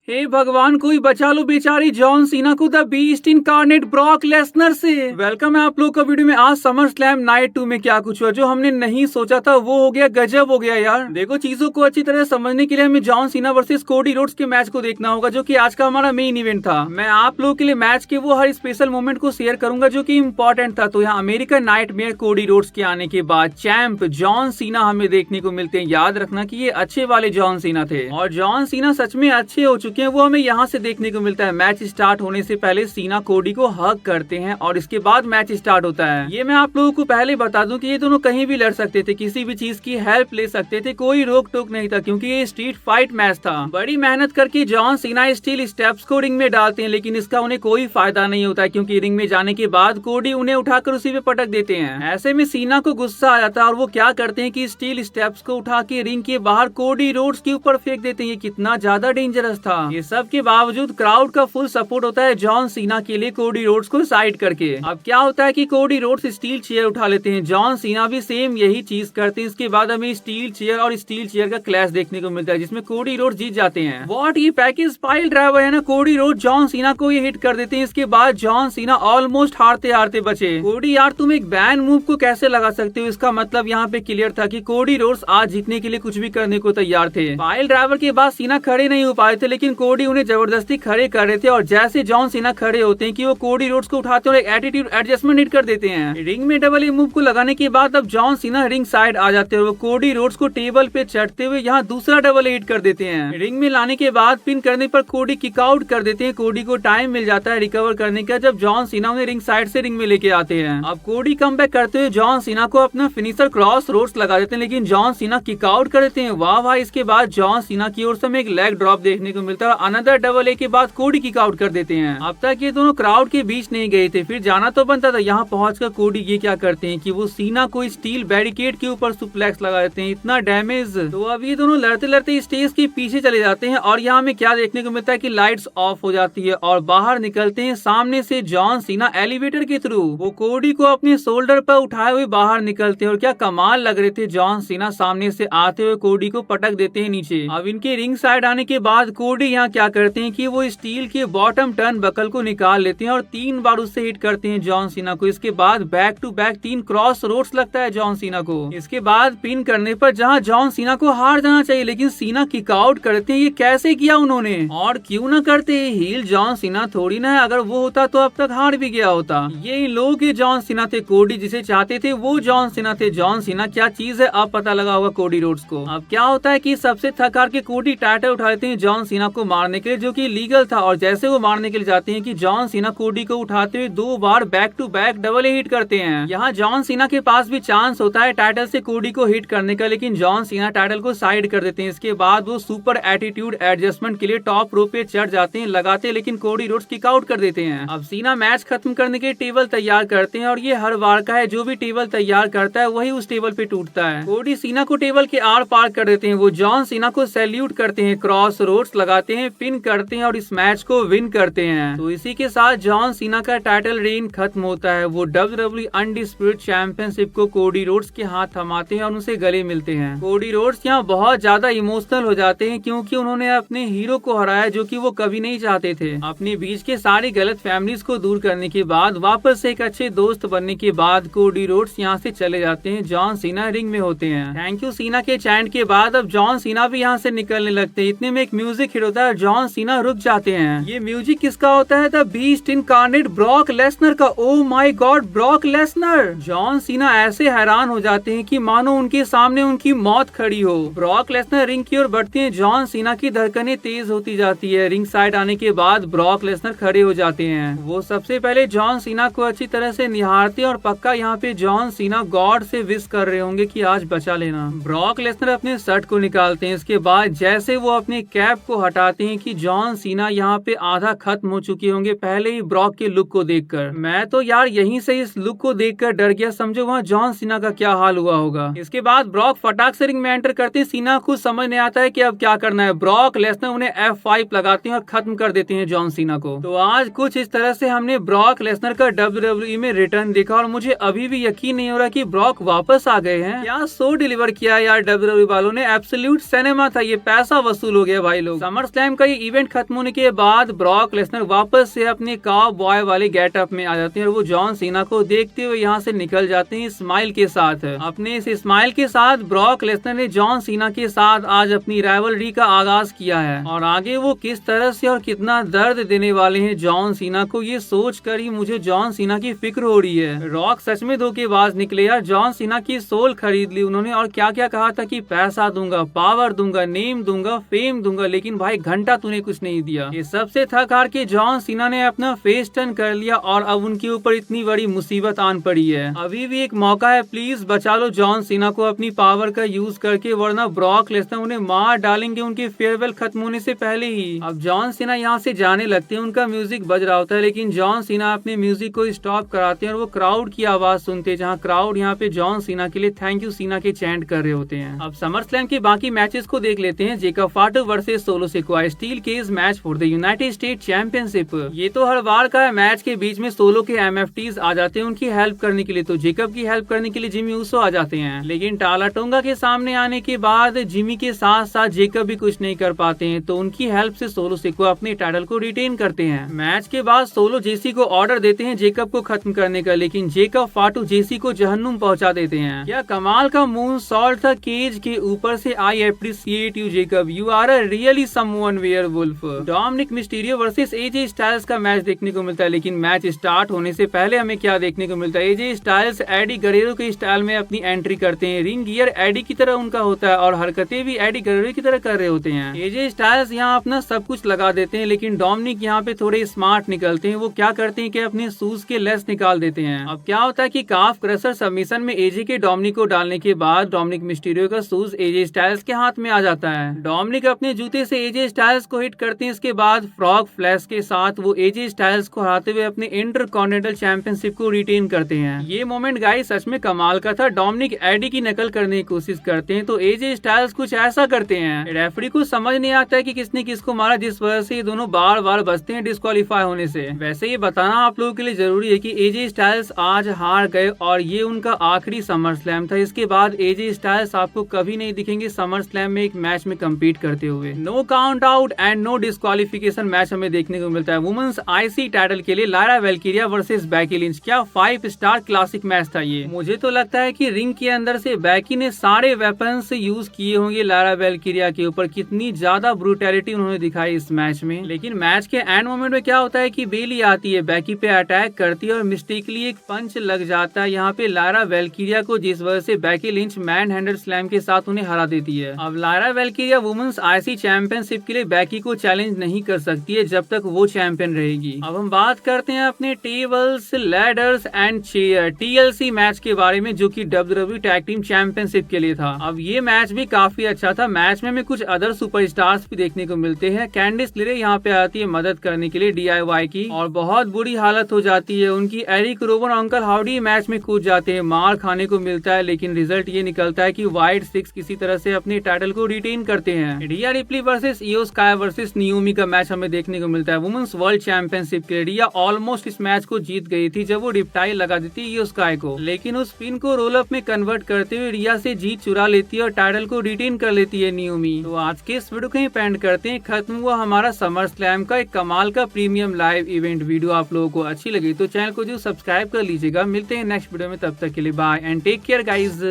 हे भगवान, कोई बचा लो बेचारी जॉन सीना को the beast incarnate Brock Lesnar से। वेलकम है आप लोग का वीडियो में। आज समर स्लैम नाइट 2 में क्या कुछ हुआ जो हमने नहीं सोचा था वो हो गया, गजब हो गया यार। देखो, चीजों को अच्छी तरह समझने के लिए हमें John Cena versus Cody Rhodes के मैच को देखना होगा जो कि आज का हमारा मेन इवेंट था। मैं आप लोगों के लिए मैच के वो हर स्पेशल मोमेंट को शेयर करूंगा जो कि इम्पोर्टेंट था। तो यहाँ अमेरिकन नाइटमेयर कोडी रोड्स के आने के बाद चैंप जॉन सीना हमें देखने को मिलते हैं। याद रखना कि ये अच्छे वाले जॉन सीना थे और जॉन सीना सच में अच्छे हो चुके हैं, वो हमें यहाँ से देखने को मिलता है। मैच स्टार्ट होने से पहले सीना कोडी को हग करते हैं और इसके बाद मैच स्टार्ट होता है। ये मैं आप लोगों को पहले बता दूं कि ये दोनों कहीं भी लड़ सकते थे, किसी भी चीज की हेल्प ले सकते थे, कोई रोक टोक नहीं था क्योंकि ये स्ट्रीट फाइट मैच था। बड़ी मेहनत करके जॉन सीना स्टील स्टेप्स को रिंग में डालते हैं लेकिन इसका उन्हें कोई फायदा नहीं होता है क्योंकि रिंग में जाने के बाद कोडी उन्हें उठाकर उसी पे पटक देते हैं। ऐसे में सीना को गुस्सा आ जाता है और वो क्या करते हैं कि स्टील स्टेप्स को उठा के रिंग के बाहर कोडी रोड्स के ऊपर फेंक देते हैं। ये कितना ज्यादा डेंजरस था। ये सब के बावजूद क्राउड का फुल सपोर्ट होता है जॉन सीना के लिए कोडी रोड्स को साइड करके। अब क्या होता है कि कोडी रोड्स स्टील चेयर उठा लेते हैं, जॉन सीना भी सेम यही चीज करते हैं। इसके बाद हमें स्टील चेयर और स्टील चेयर का क्लैश देखने को मिलता है जिसमें कोडी रोड्स जीत जाते हैं। वॉट, ये पैकेज पाइल ड्राइवर है ना। कोडी रोड्स जॉन सीना को ये हिट कर देते हैं। इसके बाद जॉन सीना ऑलमोस्ट हारते हारते बचे। कोडी यार, तुम एक बैन मूव को कैसे लगा सकते हो? इसका मतलब यहाँ पे क्लियर था कि कोडी रोड्स आज जीतने के लिए कुछ भी करने को तैयार थे। पाइल ड्राइवर के बाद सीना खड़े नहीं हो पाए थे लेकिन कोडी उन्हें जबरदस्ती खड़े कर रहे थे और जैसे जॉन सीना खड़े होते हैं कि वो कोडी रोड्स को उठाते हैं और एक एटीट्यूड एडजस्टमेंट हिट कर देते हैं। रिंग में डबल ए मूव को लगाने के बाद अब जॉन सीना रिंग साइड आ जाते हैं और वो कोडी रोड्स को टेबल पे चढ़ते हुए यहाँ दूसरा डबल ए हिट कर देते हैं। रिंग में लाने के बाद पिन करने पर कोडी किक आउट कर देते हैं। कोडी को टाइम मिल जाता है रिकवर करने का जब जॉन सीना उन्हें रिंग साइड से रिंग में लेके आते हैं। अब कोडी कमबैक करते हुए जॉन सीना को अपना फिनिशर क्रॉस रोड्स लगा देते हैं लेकिन जॉन सीना किक आउट कर देते हैं। वाह वाह। इसके बाद जॉन सीना की ओर से हमें एक लेग ड्रॉप देखने को मिलता है और अनदर डबल ए के बाद कोडी किक आउट कर देते हैं। अब तक ये दोनों क्राउड के बीच नहीं गए थे, फिर जाना तो बनता था। यहाँ पहुंचकर कोडी ये क्या करते हैं कि वो सीना को स्टील बैरिकेड के ऊपर सुप्लेक्स लगा देते हैं। इतना डैमेज। तो अब ये दोनों लड़ते लड़ते स्टेज के पीछे चले जाते हैं और यहाँ हमें क्या देखने को मिलता है कि लाइट्स ऑफ हो जाती है और बाहर निकलते हैं सामने से जॉन सीना एलिवेटर के थ्रू। वो कोडी को अपने शोल्डर पर उठाए हुए बाहर निकलते हैं और क्या कमाल लग रहे थे। जॉन सीना सामने से आते हुए कोडी को पटक देते हैं नीचे। अब इनके रिंग साइड आने के बाद कोडी यहाँ क्या करते हैं कि वो स्टील के बॉटम टर्न बकल को निकाल लेते हैं और 3 बार उससे हिट करते हैं जॉन सीना को। इसके बाद back to back 3 cross roads लगता है जॉन सीना को। इसके बाद पिन करने पर जहाँ जॉन सीना को हार जाना चाहिए लेकिन सीना किक आउट करते हैं। ये कैसे किया उन्होंने? और क्यों ना करते? हील जॉन सीना थोड़ी ना है, अगर वो होता तो अब तक हार भी गया होता। ये इन लोगों के जॉन सीना थे। कोडी जिसे चाहते थे वो जॉन सीना थे। जॉन सीना क्या चीज है अब पता लगा होगा कोडी रोड्स को। अब क्या होता है कि सबसे थक हार के कोडी टाइटल उठा लेते हैं जॉन सीना को मारने के लिए जो कि लीगल था और जैसे वो मारने के लिए जाते हैं कि जॉन सीना कोडी को उठाते हुए 2 बार back to back double a hit करते हैं। यहाँ जॉन सीना के पास भी चांस होता है टाइटल से कोडी को हिट करने का लेकिन जॉन सीना टाइटल को साइड कर देते हैं। इसके बाद वो सुपर एटीट्यूड एडजस्टमेंट के लिए टॉप रो पे चढ़ जाते हैं लगाते हैं लेकिन कोडी रोड्स किक आउट कर देते हैं। अब सीना मैच खत्म करने के टेबल तैयार करते हैं और ये हर बार का है, जो भी टेबल तैयार करता है वही उस टेबल पे टूटता है। कोडी सीना को टेबल के आर पार कर देते हैं। वो जॉन सीना को सैल्यूट करते हैं, क्रॉस रोड्स लगाते हैं, पिन करते हैं और इस मैच को विन करते हैं। तो इसी के साथ जॉन सीना का टाइटल रेन खत्म होता है। वो WWE अनडिस्प्यूटेड चैंपियनशिप को कोडी रोड्स के हाथ थमाते हैं और उनसे गले मिलते हैं। कोडी रोड्स यहाँ बहुत ज्यादा इमोशनल हो जाते हैं क्योंकि उन्होंने अपने हीरो को हराया जो कि वो कभी नहीं चाहते थे। अपने बीच के सारी गलत फैमिलीज को दूर करने के बाद वापस एक अच्छे दोस्त बनने के बाद कोडी रोड्स यहाँ से चले जाते हैं। जॉन सीना रिंग में होते हैं। थैंक यू सीना के चैंट के बाद अब जॉन सीना भी यहाँ से निकलने लगते हैं। इतने में एक म्यूजिक हिट होता है, जॉन सीना रुक जाते हैं। ये म्यूजिक किसका होता है? The beast incarnate Brock Lesnar का। Oh my God, Brock Lesnar. John Cena ऐसे हैरान हो जाते हैं कि मानो उनके सामने उनकी मौत खड़ी हो। ब्रॉक लेसनर रिंग की ओर बढ़ते हैं। जॉन सीना की धड़कनें तेज होती जाती है। रिंग साइड आने के बाद ब्रॉक लेसनर खड़े हो जाते हैं। वो सबसे पहले जॉन सीना को अच्छी तरह से निहारते हैं और पक्का यहाँ पे जॉन सीना गॉड से विश कर रहे होंगे कि आज बचा लेना। ब्रॉक लेसनर अपने शर्ट को निकालते हैं। इसके बाद जैसे वो अपने कैप को हटाते हैं कि जॉन सीना यहाँ पे आधा खत्म हो चुके होंगे पहले ही ब्रॉक के लुक को देखकर। मैं तो यार यहीं से इस लुक को देखकर डर गया, समझो वहाँ जॉन सीना का क्या हाल हुआ होगा। इसके बाद ब्रॉक फटाक से रिंग में एंटर करते हैं। सीना खुद समझ नहीं आता है कि अब क्या करना है। ब्रॉक लेसनर उन्हें F5 लगाते हैं और खत्म कर देते हैं जॉन सीना को। तो आज कुछ इस तरह से हमने ब्रॉक लेसनर का WWE में रिटर्न देखा और मुझे अभी भी यकीन नहीं हो रहा कि ब्रॉक वापस आ गए हैं। क्या शो डिलीवर किया यार WWE वालों ने। एब्सोल्यूट सिनेमा था ये, पैसा वसूल हो गया भाई लोग। समर स्लैम का ये इवेंट खत्म होने के बाद ब्रॉक लेसनर वापस से अपने काव बॉय वाले गेटअप में आ जाते हैं और वो जॉन सीना को देखते हुए यहाँ से निकल जाते हैं स्माइल के साथ। अपने इस स्माइल के साथ ब्रॉक लेसनर ने जॉन सीना के साथ आज अपनी राइवलरी का आगाज किया है और आगे वो किस तरह से और कितना दर्द देने वाले हैं जॉन सीना को, ये सोच कर ही मुझे जॉन सीना की फिक्र हो रही है। रॉक सच में धोखेबाज निकले यार, जॉन सीना की सोल खरीद ली उन्होंने और क्या क्या कहा था कि पैसा दूंगा, पावर दूंगा, नेम दूंगा, फेम दूंगा, लेकिन भाई घंटा तूने कुछ नहीं दिया। ये सबसे थक हार के जॉन सीना ने अपना फेस टर्न कर लिया और अब उनके ऊपर इतनी बड़ी मुसीबत आन पड़ी है। अभी भी एक मौका है, प्लीज बचा लो जॉन सीना को अपनी पावर का यूज करके, वरना ब्रॉक लेसनर उन्हें मार डालेंगे उनके फेयरवेल खत्म होने से पहले ही। अब जॉन सीना यहाँ से जाने लगते हैं, उनका म्यूजिक बज रहा होता है लेकिन जॉन सीना अपने म्यूजिक को स्टॉप कराते हैं और वो क्राउड की आवाज सुनते हैं, जहाँ क्राउड यहाँ पे जॉन सीना के लिए थैंक यू सीना के चैंट कर रहे होते हैं। अब समर स्लैम के बाकी मैचेस को देख लेते हैं। Jacob Fatu versus Solo Sikoa steel cage match for the United State championship. ये तो हर बार का है, मैच के बीच में सोलो के एमएफटीज आ जाते हैं उनकी हेल्प करने के लिए, तो जेकब की हेल्प करने के लिए जिमी ऊसो आ जाते हैं, लेकिन टाला टोंगा के सामने आने के बाद जिमी के साथ साथ जेकब भी कुछ नहीं कर पाते हैं, तो उनकी हेल्प से सोलो सिकोआ अपने टाइटल को रिटेन करते हैं। मैच के बाद सोलो जेसी को ऑर्डर देते हैं जेकब को खत्म करने का, लेकिन जेकब फाटू जेसी को जहन्नुम पहुंचा देते हैं। क्या कमाल का मून सॉल्ट था केज के ऊपर से। I appreciate you Jacob, you are a really someone werewolf. Dominik Mysterio versus AJ Styles का मैच देखने को मिलता है, लेकिन मैच स्टार्ट होने से पहले हमें क्या देखने को मिलता है, एजे स्टाइल्स एडी गरेरो के स्टाइल में अपनी एंट्री करते हैं। रिंग गियर एडी की तरह उनका होता है और हरकतें भी एडी गरेरो की तरह कर रहे होते हैं। एजे स्टाइल्स यहाँ अपना सब कुछ लगा देते हैं, लेकिन डोमिनिक यहाँ पे थोड़े स्मार्ट निकलते हैं। वो क्या करते हैं कि अपने शूज के लेस निकाल देते हैं। अब क्या होता है कि काफ क्रशर सबमिशन में एजे के डोमिनिक को डालने के बाद डोमिनिक मिस्टीरियो का शूज एजे स्टाइल्स के हाथ में आ जाता है। डोमिनिक अपने जूते से एजे स्टाइल्स को हिट करते हैं, इसके बाद फ्रॉग फ्लैश के साथ वो एजे स्टाइल्स को हराते हुए अपने इंटरकॉन्टिनेंटल चैंपियनशिप को रिटेन करते हैं। ये मोमेंट गाइस सच में कमाल का था। डोमिनिक एडी की नकल करने की कोशिश करते हैं तो एजे स्टाइल्स कुछ ऐसा करते हैं, रेफरी को समझ नहीं आता है कि किसने किसको मारा, जिस वजह से ये दोनों बार बार बचते हैं डिस्क्वालीफाई होने से। वैसे ये बताना आप लोगों के लिए जरूरी है कि एजे स्टाइल्स आज हार गए और ये उनका आखिरी समर स्लैम था। इसके बाद एजे स्टाइल्स आपको कभी नहीं दिखेंगे समर स्लैम में एक मैच में कम्पीट करते हुए। No count out and no disqualification match हमें देखने को मिलता है वुमेन्स आईसी टाइटल के लिए। लायरा वेल्किरिया वर्सेस बैकी लिंच, क्या 5 स्टार क्लासिक मैच था ये। मुझे तो लगता है कि रिंग के अंदर से बैकी ने सारे वेपन्स यूज किए होंगे लायरा वेल्किरिया के ऊपर। कितनी ज्यादा ब्रूटैलिटी उन्होंने दिखाई इस मैच में। लेकिन मैच के एंड मोमेंट में क्या होता है कि बेली आती है, बैकी पे अटैक करती है और मिस्टेकली एक पंच लग जाता है यहाँ पे लायरा वेल्किरिया को, जिस वजह से Becky Lynch man handle slam के साथ उन्हें हरा देती है। अब लायरा वेल्किरिया वुमेन्स आईसी चैंपियनशिप के लिए बैकी को चैलेंज नहीं कर सकती है जब तक वो चैंपियन रहेगी। अब हम बात करते हैं अपने tables, ladders and chair TLC match के बारे में, जो कि WWE टैग टीम चैंपियनशिप के लिए था। अब ये मैच भी काफी अच्छा था। मैच में हमें कुछ अदर सुपरस्टार्स भी देखने को मिलते हैं। कैंडिस लेरे यहाँ पे आती है मदद करने के लिए DIY की, और बहुत बुरी हालत हो जाती है उनकी। एरिक रोवन और अंकल हाउडी मैच में कूद जाते हैं, मार खाने को मिलता है, लेकिन रिजल्ट ये निकलता है कि वाइट 6 किसी तरह से अपने टाइटल को रिटेन करते हैं। रिया रिप्ली वर्सेस इयो स्काई वर्सेस नियोमी का मैच हमें देखने को मिलता है वुमेन्स वर्ल्ड चैंपियनशिप के लिए। रिया ऑलमोस्ट इस मैच को जीत गई थी जब वो रिप्टाइल लगा देती इयो स्काई को, लेकिन उस पिन को रोल अप में कन्वर्ट करते हुए रिया से जीत चुरा लेती है और टाइटल को रिटेन कर लेती है नियोमी। तो आज के इस वीडियो को ही पेंड करते हैं। खत्म हुआ हमारा समर स्लैम का एक कमाल का प्रीमियम लाइव इवेंट। वीडियो आप लोगों को अच्छी लगी तो चैनल को जो सब्सक्राइब कर लीजिएगा। मिलते हैं नेक्स्ट वीडियो में, तब तक के लिए bye and take care guys.